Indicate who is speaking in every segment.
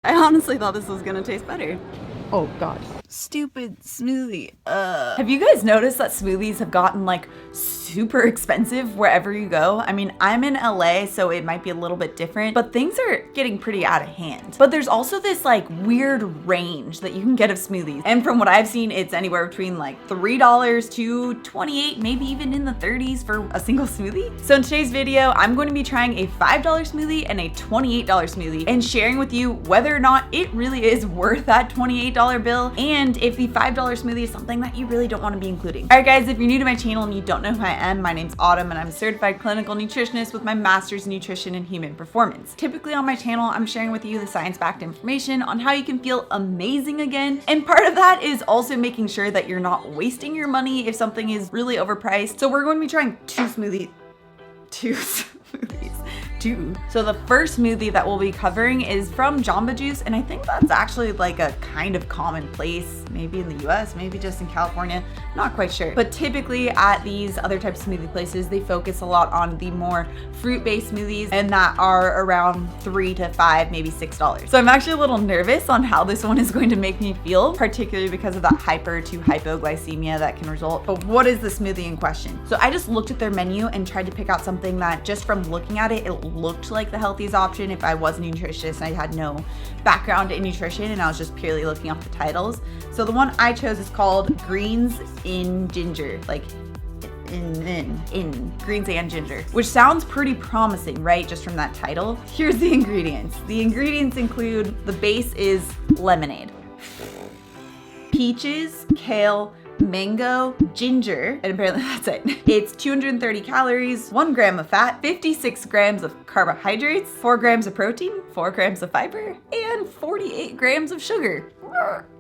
Speaker 1: I honestly thought this was gonna taste better.
Speaker 2: Oh god.
Speaker 1: Stupid smoothie.
Speaker 2: Have you guys noticed that smoothies have gotten like super expensive wherever you go? I mean, I'm in LA, so it might be a little bit different, but things are getting pretty out of hand. But there's also this like weird range that you can get of smoothies. And from what I've seen, it's anywhere between like $3 to $28, maybe even in the 30s for a single smoothie. So in today's video, I'm going to be trying a $5 smoothie and a $28 smoothie and sharing with you whether or not it really is worth that $28 bill and if the $5 smoothie is something that you really don't want to be including. All right guys, if you're new to my channel and you don't know who I am, my name's Autumn and I'm a certified clinical nutritionist with my master's in nutrition and human performance. Typically on my channel, I'm sharing with you the science-backed information on how you can feel amazing again. And part of that is also making sure that you're not wasting your money if something is really overpriced. So we're going to be trying two smoothies. So the first smoothie that we'll be covering is from Jamba Juice, and I think that's actually like a kind of commonplace, maybe in the US, maybe just in California, not quite sure. But typically at these other types of smoothie places, they focus a lot on the more fruit-based smoothies, and that are around $3 to $5, maybe $6. So I'm actually a little nervous on how this one is going to make me feel, particularly because of that hyper to hypoglycemia that can result. But what is the smoothie in question? So I just looked at their menu and tried to pick out something that just from looking at it, it looked like the healthiest option if I was a nutritionist and I had no background in nutrition and I was just purely looking off the titles. So the one I chose is called Greens in Ginger, like in greens and ginger, which sounds pretty promising, right? Just from that title. Here's the ingredients. The ingredients include, the base is lemonade, peaches, kale, mango, ginger, and apparently that's it. It's 230 calories, 1 gram of fat, 56 grams of carbohydrates, 4 grams of protein, 4 grams of fiber, and 48 grams of sugar.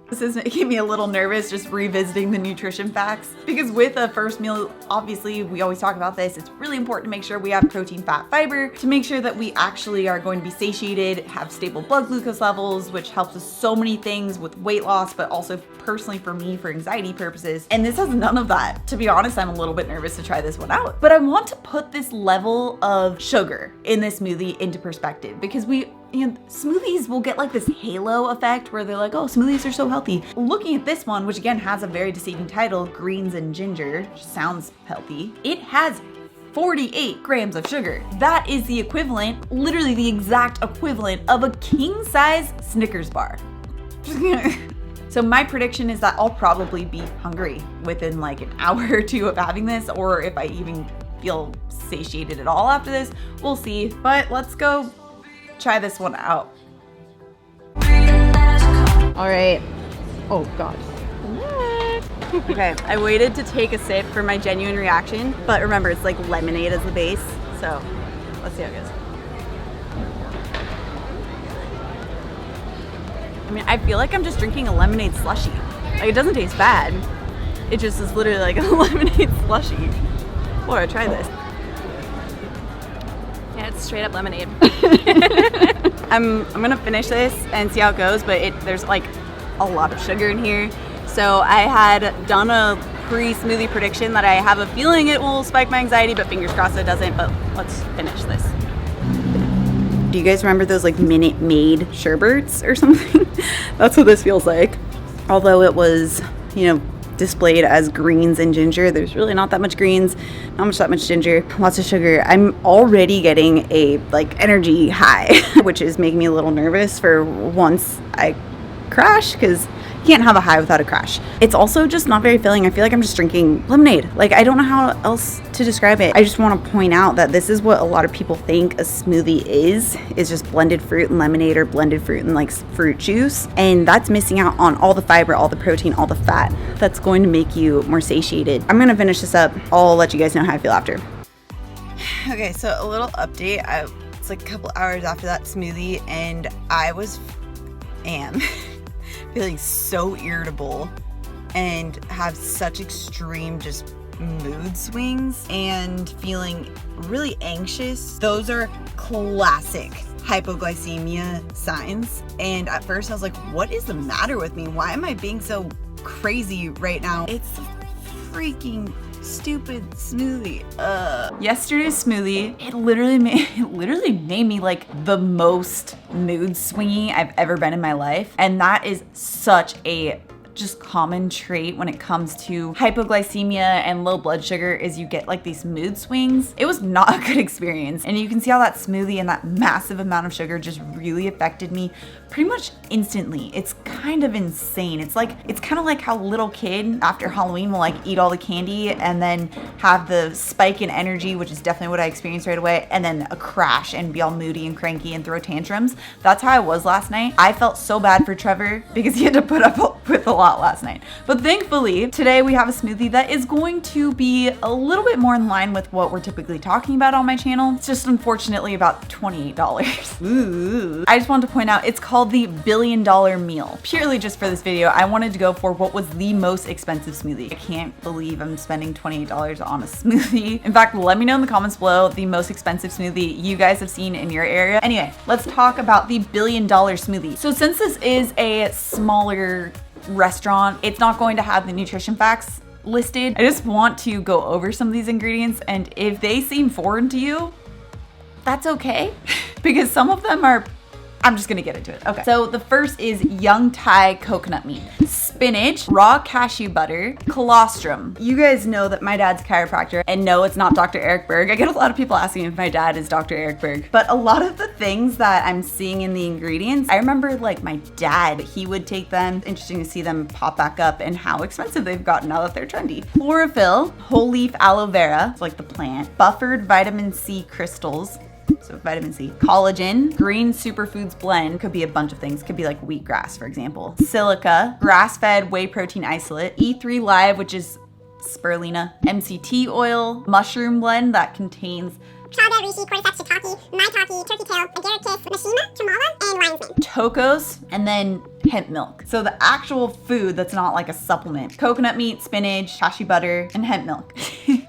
Speaker 2: This is making me a little nervous just revisiting the nutrition facts, because with a first meal, obviously we always talk about this, it's really important to make sure we have protein, fat, fiber to make sure that we actually are going to be satiated, have stable blood glucose levels, which helps with so many things with weight loss, but also personally for me for anxiety purposes. And this has none of that. To be honest, I'm a little bit nervous to try this one out, but I want to put this level of sugar in this smoothie into perspective, because smoothies will get like this halo effect where they're like, oh, smoothies are so healthy. Looking at this one, which again has a very deceiving title, Greens and Ginger, which sounds healthy, it has 48 grams of sugar. That is the equivalent, literally the exact equivalent of a king-size Snickers bar. So my prediction is that I'll probably be hungry within like an hour or two of having this, or if I even feel satiated at all after this, we'll see. But let's go try this one out. All right. Oh god.
Speaker 1: Okay, I waited to take a sip for my genuine reaction, but remember, it's like lemonade as the base, so let's see how it goes. I mean, I feel like I'm just drinking a lemonade slushie. Like, it doesn't taste bad. It just is literally like a lemonade slushie. Boy, try this.
Speaker 3: Yeah, it's straight up lemonade.
Speaker 1: I'm gonna finish this and see how it goes, but there's like a lot of sugar in here. So I had done a pre-smoothie prediction that I have a feeling it will spike my anxiety, but fingers crossed it doesn't, but let's finish this. Do you guys remember those like Minute Maid sherbets or something? That's what this feels like. Although it was, displayed as greens and ginger, there's really not that much greens, not that much ginger, lots of sugar. I'm already getting a like energy high, which is making me a little nervous for once I crash, because you can't have a high without a crash. It's also just not very filling. I feel like I'm just drinking lemonade. Like, I don't know how else to describe it. I just want to point out that this is what a lot of people think a smoothie is just blended fruit and lemonade, or blended fruit and like fruit juice. And that's missing out on all the fiber, all the protein, all the fat that's going to make you more satiated. I'm going to finish this up. I'll let you guys know how I feel after. Okay, so a little update. It's like a couple hours after that smoothie, and I am feeling so irritable and have such extreme just mood swings and feeling really anxious. Those are classic hypoglycemia signs. And at first I was like, what is the matter with me? Why am I being so crazy right now? It's the freaking
Speaker 2: stupid smoothie. Yesterday's smoothie, it literally made me like the most mood swingy I've ever been in my life. And that is such a just common trait when it comes to hypoglycemia and low blood sugar is you get like these mood swings. It was not a good experience. And you can see how that smoothie and that massive amount of sugar just really affected me pretty much instantly. It's kind of insane. It's kind of like how little kid after Halloween will like eat all the candy and then have the spike in energy, which is definitely what I experienced right away, and then a crash and be all moody and cranky and throw tantrums. That's how I was last night. I felt so bad for Trevor because he had to put up with a lot last night. But thankfully, today we have a smoothie that is going to be a little bit more in line with what we're typically talking about on my channel. It's just unfortunately about $28. Ooh. I just wanted to point out it's called the $1 billion meal. Purely just for this video, I wanted to go for what was the most expensive smoothie. I can't believe I'm spending $28 on a smoothie. In fact, let me know in the comments below the most expensive smoothie you guys have seen in your area. Anyway, let's talk about the $1 billion smoothie. So since this is a smaller restaurant, it's not going to have the nutrition facts listed. I just want to go over some of these ingredients, and if they seem foreign to you, that's okay because some of them are, I'm just gonna get into it. Okay, so the first is young Thai coconut meat, spinach, raw cashew butter, colostrum. You guys know that my dad's a chiropractor, and no, it's not Dr. Eric Berg. I get a lot of people asking if my dad is Dr. Eric Berg, but a lot of the things that I'm seeing in the ingredients, I remember like my dad, he would take them. Interesting to see them pop back up and how expensive they've gotten now that they're trendy. Chlorophyll, whole leaf aloe vera, it's like the plant, buffered vitamin C crystals, so vitamin C, collagen, green superfoods blend, could be a bunch of things, could be like wheatgrass, for example, silica, grass-fed whey protein isolate, E3 Live, which is spirulina, MCT oil, mushroom blend that contains
Speaker 3: chaga, reishi, cordyceps, shiitake, maitake, turkey tail, agaricus, mashima, tamala, and lion's mane.
Speaker 2: tocos, and then hemp milk. So the actual food that's not like a supplement. Coconut meat, spinach, cashew butter, and hemp milk.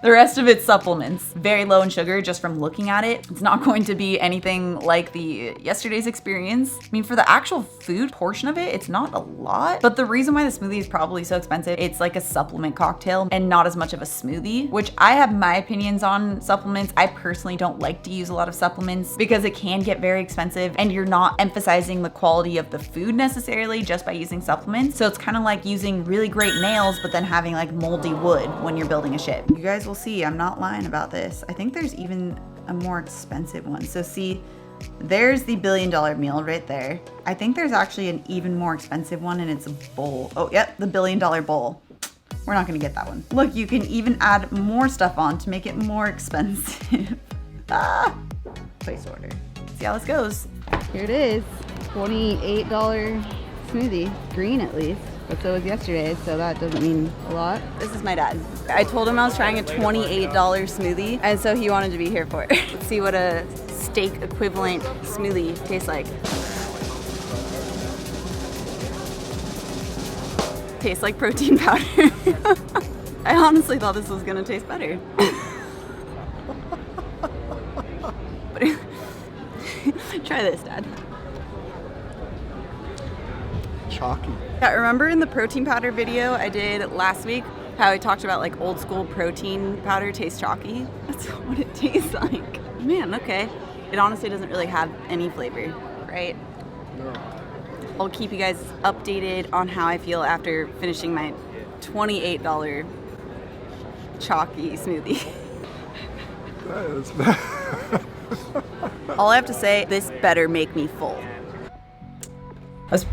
Speaker 2: The rest of it's supplements. Very low in sugar just from looking at it. It's not going to be anything like the yesterday's experience. I mean, for the actual food portion of it, it's not a lot. But the reason why the smoothie is probably so expensive, it's like a supplement cocktail and not as much of a smoothie, which I have my opinions on supplements. I personally don't like to use a lot of supplements because it can get very expensive and you're not emphasizing the quality of the food necessarily just by using supplements. So it's kind of like using really great nails but then having like moldy wood when you're building a ship. You guys will see, I'm not lying about this. I think there's even a more expensive one. So see, there's the $1 billion meal right there. I think there's actually an even more expensive one and it's a bowl. Oh, yep, the $1 billion bowl. We're not gonna get that one. Look, you can even add more stuff on to make it more expensive. Place order. See how this goes.
Speaker 4: Here it is, $28 smoothie, green at least, but so was yesterday, so that doesn't mean a lot.
Speaker 1: This is my dad. I told him I was trying a $28 smoothie, and so he wanted to be here for it. Let's see what a steak equivalent smoothie tastes like. Tastes like protein powder. I honestly thought this was gonna taste better. Try this, Dad.
Speaker 5: Chalky.
Speaker 1: Yeah, remember in the protein powder video I did last week how I talked about like old school protein powder tastes chalky? That's what it tastes like. Man, okay. It honestly doesn't really have any flavor, right?
Speaker 5: No.
Speaker 1: I'll keep you guys updated on how I feel after finishing my $28 chalky smoothie.
Speaker 5: That is bad.
Speaker 1: All I have to say, this better make me full.
Speaker 2: I was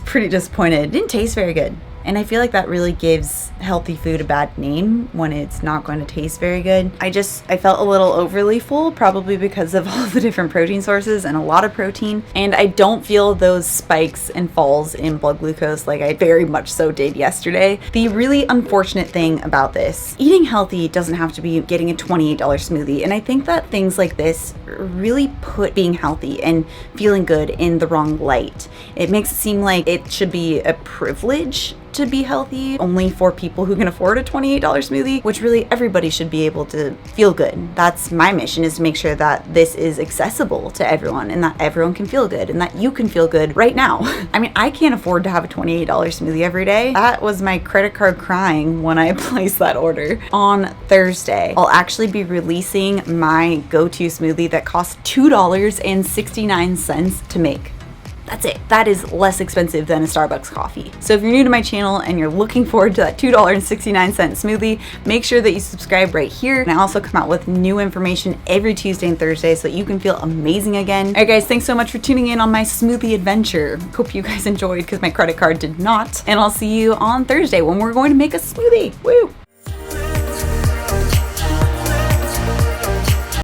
Speaker 2: pretty disappointed. It didn't taste very good. And I feel like that really gives healthy food a bad name when it's not going to taste very good. I felt a little overly full, probably because of all the different protein sources and a lot of protein. And I don't feel those spikes and falls in blood glucose like I very much so did yesterday. The really unfortunate thing about this, eating healthy doesn't have to be getting a $28 smoothie. And I think that things like this really put being healthy and feeling good in the wrong light. It makes it seem like it should be a privilege to be healthy, only for people who can afford a $28 smoothie, which really everybody should be able to feel good. That's my mission, is to make sure that this is accessible to everyone and that everyone can feel good and that you can feel good right now. I mean, I can't afford to have a $28 smoothie every day. That was my credit card crying when I placed that order. On Thursday, I'll actually be releasing my go-to smoothie that costs $2.69 to make. That's it. That is less expensive than a Starbucks coffee. So if you're new to my channel and you're looking forward to that $2.69 smoothie, make sure that you subscribe right here. And I also come out with new information every Tuesday and Thursday so that you can feel amazing again. All right, guys, thanks so much for tuning in on my smoothie adventure. Hope you guys enjoyed, because my credit card did not. And I'll see you on Thursday when we're going to make a smoothie. Woo!